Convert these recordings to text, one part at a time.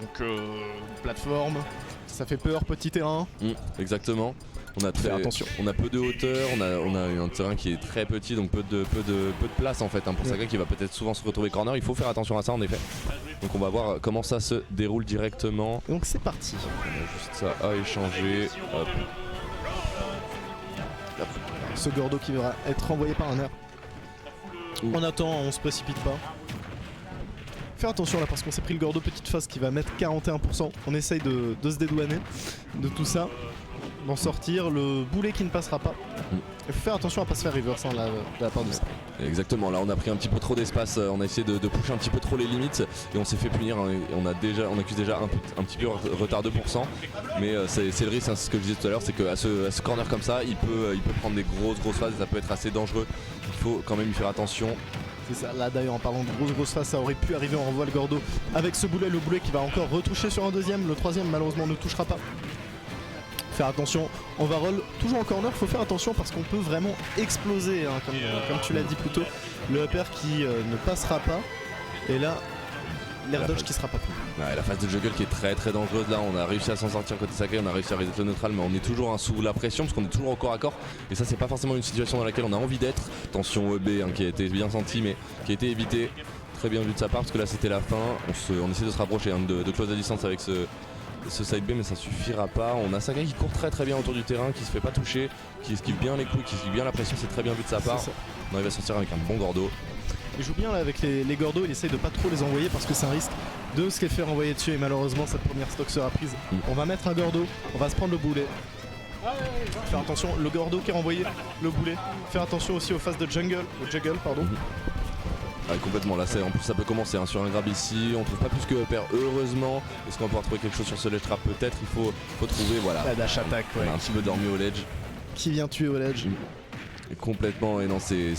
Donc plateforme, ça fait peur, petit terrain. Exactement. Attention. On a peu de hauteur, on a un terrain qui est très petit, donc peu de place en fait pour Sakai qui va peut-être souvent se retrouver corner. Il faut faire attention à ça en effet. Donc on va voir comment ça se déroule directement. Donc c'est parti. On a juste ça à échanger. Hop. Ce Gordo qui va être renvoyé par un air. On attend, on se précipite pas. Faire attention là parce qu'on s'est pris le Gordo petite face qui va mettre 41%. On essaye de se dédouaner de tout ça, d'en sortir. Le boulet qui ne passera pas. Il faut faire attention à pas se faire reverse de la part de ça. Exactement, là on a pris un petit peu trop d'espace, on a essayé de pusher un petit peu trop les limites et on s'est fait punir, on accuse déjà un petit peu retard 2%, mais c'est le risque, hein, c'est ce que je disais tout à l'heure, c'est qu'à ce corner comme ça, il peut prendre des grosses phases et ça peut être assez dangereux, il faut quand même y faire attention. C'est ça, là d'ailleurs en parlant de grosse phase, ça aurait pu arriver, on revoit le Gordo avec ce boulet, le boulet qui va encore retoucher sur un deuxième, le troisième malheureusement ne touchera pas. Faire attention, on va roll toujours en corner, faut faire attention parce qu'on peut vraiment exploser, hein, comme tu l'as dit plus tôt. Le upper qui ne passera pas, et là, l'air dodge qui sera pas pris. Ouais, la phase de juggle qui est très dangereuse là, on a réussi à s'en sortir côté Sakai, on a réussi à reset le neutral, mais on est toujours sous la pression parce qu'on est toujours au corps à corps, et ça c'est pas forcément une situation dans laquelle on a envie d'être. Attention EB hein, qui a été bien senti mais qui a été évité, très bien vu de sa part parce que là c'était la fin, on essaie de se rapprocher hein, de close à distance avec ce side B mais ça suffira pas. On a Sakai qui court très bien autour du terrain, qui se fait pas toucher, qui esquive bien les coups, qui esquive bien la pression, c'est très bien vu de sa part. On arrive à sortir avec un bon Gordo. Il joue bien là avec les Gordos, il essaye de pas trop les envoyer parce que c'est un risque de se les faire envoyer dessus et malheureusement cette première stock sera prise. On va mettre un Gordo, on va se prendre le boulet. Faire attention, le Gordo qui a renvoyé le boulet. Faire attention aussi aux phases de juggle, pardon. Ouais, complètement, là en plus ça peut commencer hein, sur un grab ici, on trouve pas plus que upper heureusement. Est-ce qu'on va pouvoir trouver quelque chose sur ce ledge trap? Peut-être, il faut trouver, voilà. La dash attack, ouais. On a un petit peu dormi au ledge. Qui vient tuer au ledge? Et complètement, et non c'est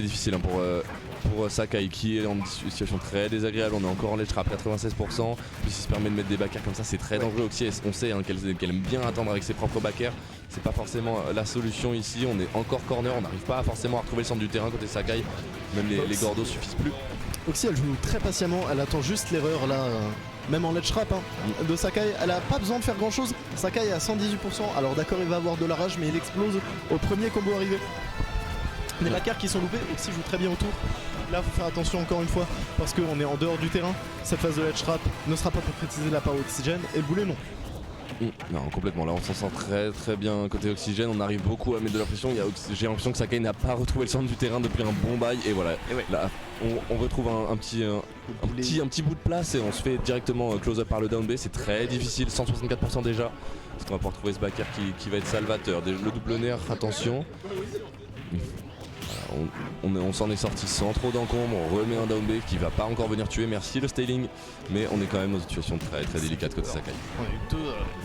difficile hein, pour Sakai qui est en situation très désagréable. On est encore en ledge trap 96%, puis il se permet de mettre des backers comme ça, c'est très dangereux. Oxy, on sait hein, qu'elle aime bien attendre avec ses propres backers, c'est pas forcément la solution ici. On est encore corner, on n'arrive pas forcément à retrouver le centre du terrain côté Sakai, même les Gordos suffisent plus. Oxy elle joue très patiemment, elle attend juste l'erreur là, même en ledge trap de Sakai, elle a pas besoin de faire grand chose. Sakai est à 118%, alors d'accord il va avoir de la rage mais il explose au premier combo arrivé. Les backers qui sont loupés, Oxy joue très bien autour. Là faut faire attention encore une fois parce qu'on est en dehors du terrain. Cette phase de ledge trap ne sera pas concrétisée de la part d'Oxygène et le boulet non. Non complètement, là on s'en sent très bien côté Oxygène, on arrive beaucoup à mettre de la pression. J'ai l'impression que Sakai n'a pas retrouvé le centre du terrain depuis un bon bail et voilà. Là on retrouve un petit bout de place et on se fait directement close up par le down B, c'est très difficile, 164% déjà. Est-ce qu'on va pouvoir trouver ce backer qui va être salvateur? Le double nerf, attention. On s'en est sorti sans trop d'encombre, on remet un down B qui va pas encore venir tuer, merci le styling, mais on est quand même dans une situation très délicate côté Sakai. On a eu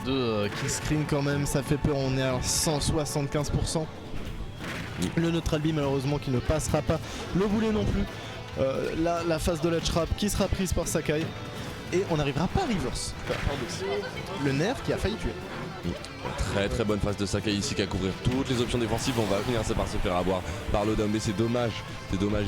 deux kill screen quand même, ça fait peur, on est à 175%. Le neutral B malheureusement qui ne passera pas, le boulet non plus. La phase de ledge trap qui sera prise par Sakai et on n'arrivera pas à reverse. Le nerf qui a failli tuer. Très bonne phase de Sakai ici qui a couvrir toutes les options défensives. On va venir par se faire avoir par le down B, c'est dommage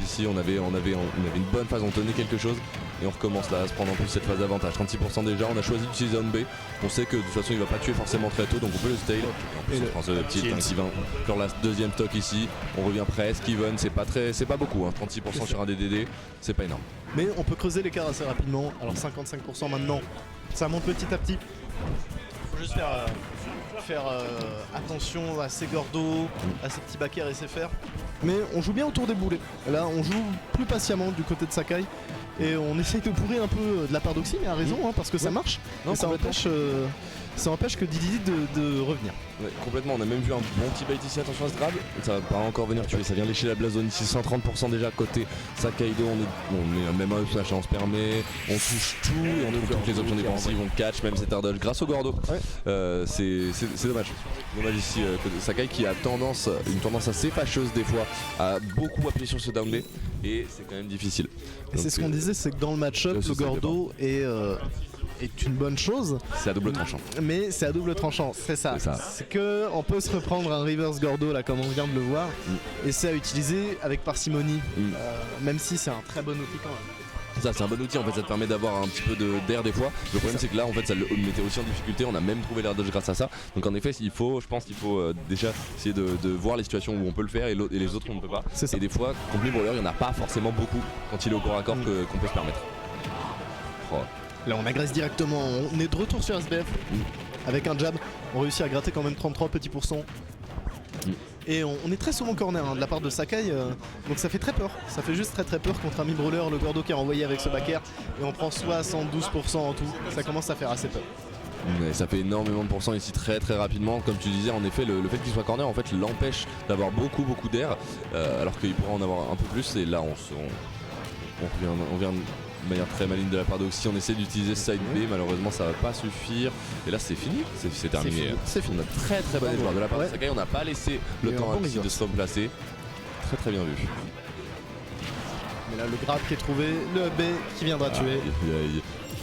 ici, on avait une bonne phase, on tenait quelque chose et on recommence là à se prendre en plus cette phase d'avantage, 36% déjà. On a choisi d'utiliser down B, on sait que de toute façon il va pas tuer forcément très tôt donc on peut le stale. En plus on prend ce petit qui va sur la deuxième stock ici, on revient presque even, c'est pas beaucoup hein, 36% sur un DDD, c'est pas énorme. Mais on peut creuser l'écart assez rapidement, alors 55% maintenant, ça monte petit à petit. Faut juste faire attention à ces Gordos, à ces petits backers et SFR. Mais on joue bien autour des boulets. Là on joue plus patiemment du côté de Sakai. Et on essaye de bourrer un peu de la part d'Oxy, mais à raison hein, parce que ça marche. Non, ça empêche que Didi de revenir. Ouais, complètement, on a même vu un bon petit bait ici, attention à ce grab. Ça va pas encore venir tuer, ça vient lécher la blast zone ici, 130% déjà côté Sakaido. On met même un flash, on se permet, on touche tout et on trouve toutes les options défensives, on catch même cet air dodge grâce au Gordo. Ouais. C'est dommage. Dommage ici, Sakai qui a une tendance assez fâcheuse des fois à beaucoup appuyer sur ce down B et c'est quand même difficile. Et c'est ce qu'on disait, c'est que dans le match-up, le Gordo est une bonne chose. C'est à double tranchant. Mais c'est à double tranchant, c'est ça. C'est que on peut se reprendre un reverse Gordo là comme on vient de le voir. Et c'est à utiliser avec parcimonie, même si c'est un très bon outil quand même. Ça c'est un bon outil en fait, ça te permet d'avoir un petit peu d'air des fois. Le problème c'est que là en fait ça le mettait aussi en difficulté, on a même trouvé l'air dodge grâce à ça. Donc en effet je pense qu'il faut déjà essayer de voir les situations où on peut le faire et les autres on ne peut pas. Et des fois contre Brawler il n'y en a pas forcément beaucoup quand il est au corps à corps qu'on peut se permettre. Oh. Là on agresse directement, on est de retour sur SBF avec un jab, on réussit à gratter quand même 33 petits pourcents. Et on est très souvent corner de la part de Sakai, donc ça fait très peur, ça fait juste très peur contre un mi-brawler, le Gordo qui est renvoyé avec ce back air et on prend 72% en tout, ça commence à faire assez peur. Mais ça fait énormément de pourcents ici très rapidement, comme tu disais en effet le fait qu'il soit corner en fait l'empêche d'avoir beaucoup d'air alors qu'il pourrait en avoir un peu plus et là on vient de manière très maligne de la part d'Oxy, on essaie d'utiliser side B, malheureusement ça va pas suffire et là c'est fini, c'est terminé. C'est fini. On a très bon joueur de la part de Sakai, on n'a pas laissé le temps à Oxy de se replacer, très bien vu. Mais là le grab qui est trouvé, le B qui viendra tuer.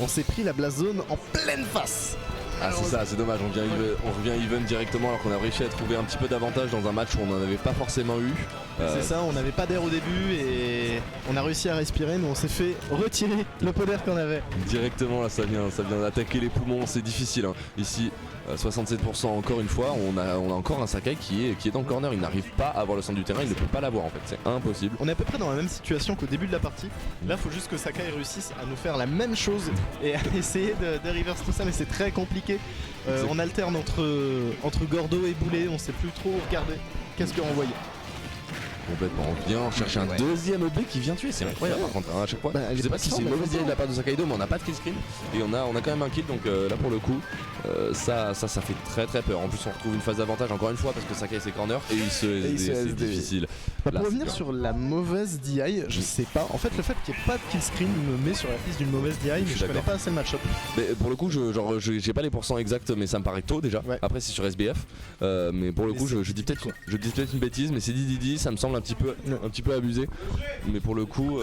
On s'est pris la blast zone en pleine face. Ah c'est ça, c'est dommage, on revient even directement alors qu'on a réussi à trouver un petit peu d'avantage dans un match où on n'en avait pas forcément eu. C'est ça, on n'avait pas d'air au début et on a réussi à respirer mais on s'est fait retirer le peu d'air qu'on avait. Directement là ça vient d'attaquer les poumons, c'est difficile hein. Ici 67% encore une fois, on a encore un Sakai qui est dans le corner, il n'arrive pas à avoir le centre du terrain, il ne peut pas l'avoir en fait, c'est impossible. On est à peu près dans la même situation qu'au début de la partie, là il faut juste que Sakai réussisse à nous faire la même chose et à essayer de reverse tout ça mais c'est très compliqué. On alterne entre Gordo et Boulet, on sait plus trop regarder qu'est-ce que renvoyer. Complètement, on vient chercher un deuxième OB qui vient tuer, c'est incroyable par contre hein, à chaque fois. Je sais pas si c'est une mauvaise idée de la part de Sakaido mais on n'a pas de kill screen et on a quand même un kill donc là pour le coup ça fait très peur. En plus on retrouve une phase d'avantage encore une fois parce que Sakai c'est corner et il se SD, c'est difficile. Pour revenir sur la mauvaise DI, je sais pas, en fait le fait qu'il n'y ait pas de kill screen me met sur la piste d'une mauvaise DI mais je connais pas assez le match-up. Pour le coup j'ai pas les pourcents exacts mais ça me paraît tôt déjà, après c'est sur SBF mais pour le coup je dis peut-être une bêtise mais c'est Didi, ça me semble un petit peu abusé mais pour le coup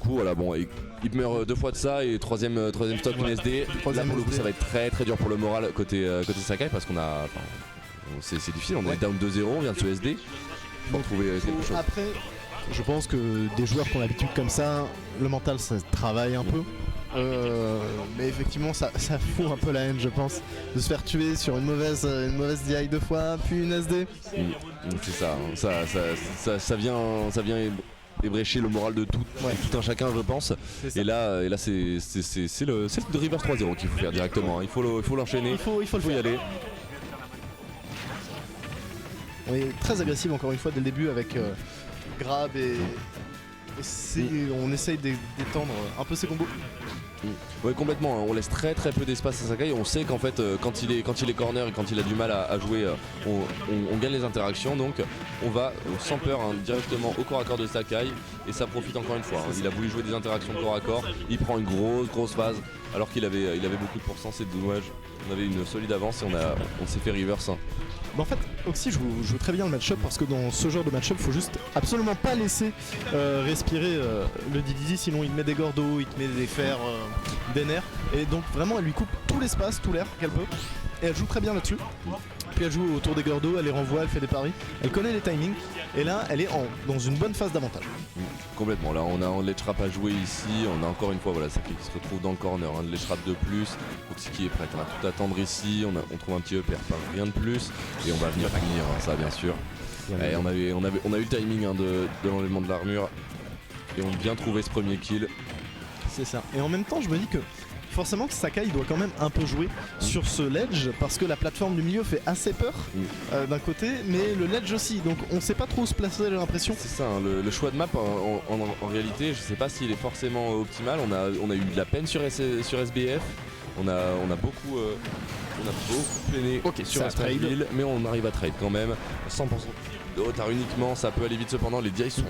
voilà bon il meurt deux fois de ça et troisième stock une SD. Là pour le coup ça va être très dur pour le moral côté Sakai parce qu'on a c'est difficile, on est down 2-0, on vient de se SD, faut trouver quelque chose. Après je pense que des joueurs qui ont l'habitude comme ça, le mental ça travaille un peu. Mais effectivement ça fout un peu la haine je pense de se faire tuer sur une mauvaise DI deux fois puis une SD. C'est ça vient ébrécher le moral de tout un chacun je pense et là c'est le River 3-0 qu'il faut faire directement hein. Il faut l'enchaîner, il faut y aller. On est très agressif encore une fois dès le début avec grab et on essaye d'étendre un peu ses combos. Ouais complètement, hein. On laisse très peu d'espace à Sakai, on sait qu'en fait quand il est corner et quand il a du mal à jouer on gagne les interactions donc on va sans peur hein, directement au corps à corps de Sakai et ça profite encore une fois hein. Il a voulu jouer des interactions de corps à corps, il prend une grosse phase alors qu'il avait beaucoup de pourcents, c'est dommage, on avait une solide avance et on s'est fait reverse hein. En fait, Oxy joue très bien le match-up parce que dans ce genre de match-up, il faut juste absolument pas laisser respirer le Didi, sinon il te met des gordos, il te met des fers, des nerfs. Et donc vraiment, elle lui coupe tout l'espace, tout l'air qu'elle peut. Et elle joue très bien là-dessus. Puis elle joue autour des gordos, elle les renvoie, elle fait des paris. Elle connaît les timings. Et là, elle est dans une bonne phase d'avantage. Complètement, là on a les trappes à jouer ici, on a encore une fois voilà, Sakai qui se retrouve dans le corner, hein, les trappes de plus, Oxy qui est prête, on va tout attendre ici, on trouve un petit EP, rien de plus, et on va venir finir hein, ça bien sûr. Et on a eu le timing hein, de l'enlèvement de l'armure, et on vient trouver ce premier kill. C'est ça, et en même temps je me dis que forcément que Sakai doit quand même un peu jouer sur ce ledge parce que la plateforme du milieu fait assez peur d'un côté mais le ledge aussi donc on sait pas trop où se placer, j'ai l'impression. C'est ça hein, le choix de map en réalité je sais pas s'il est forcément optimal, on a eu de la peine sur SBF, on a beaucoup peiné sur Astralville mais on arrive à trade quand même 100% de retard uniquement, ça peut aller vite cependant, les DI sont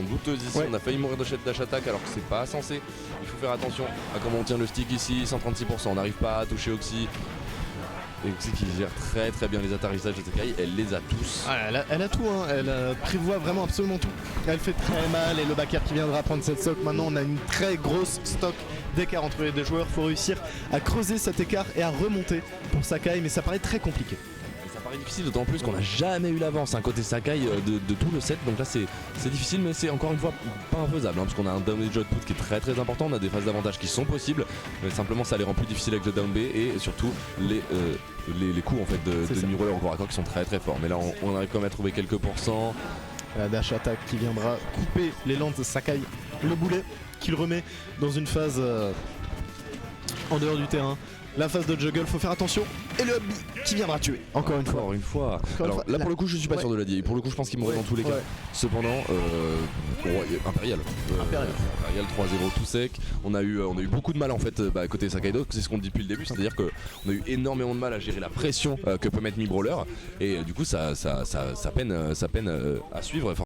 douteuses ici, on a failli mourir de dash attack alors que c'est pas censé, il faut faire attention à comment on tient le stick ici, 136%, on n'arrive pas à toucher Oxy. Et Oxy qui gère très bien les atterrissages de Sakai, elle les a tous. Ah, elle a tout, hein. Elle prévoit vraiment absolument tout. Elle fait très mal et le backer qui viendra prendre cette stock. Maintenant on a une très grosse stock d'écart entre les deux joueurs. Il faut réussir à creuser cet écart et à remonter pour Sakai mais ça paraît très compliqué. paraît difficile, d'autant plus qu'on n'a jamais eu l'avance côté Sakai de tout le set, donc là c'est difficile, mais c'est encore une fois pas infaisable, parce qu'on a un down B output qui est très très important, on a des phases d'avantage qui sont possibles, mais simplement ça les rend plus difficiles avec le down B et surtout les coups en fait de mi-roller au corps à corps qui sont très très forts. Mais là on arrive quand même à trouver quelques pourcents. La dash attack qui viendra couper les lances de Sakai, le boulet qu'il remet dans une phase en dehors du terrain. La phase de juggle, faut faire attention. Et le hub qui viendra tuer. Encore une fois. Alors là pour le coup je suis pas sûr de la DI. Pour le coup je pense qu'il mourrait dans tous les cas. Cependant, Impérial 3-0 tout sec. On a eu beaucoup de mal en fait côté Sakaido. C'est ce qu'on dit depuis le début. C'est-à-dire qu'on a eu énormément de mal à gérer la pression que peut mettre Mi Brawler. Et du coup ça peine à suivre.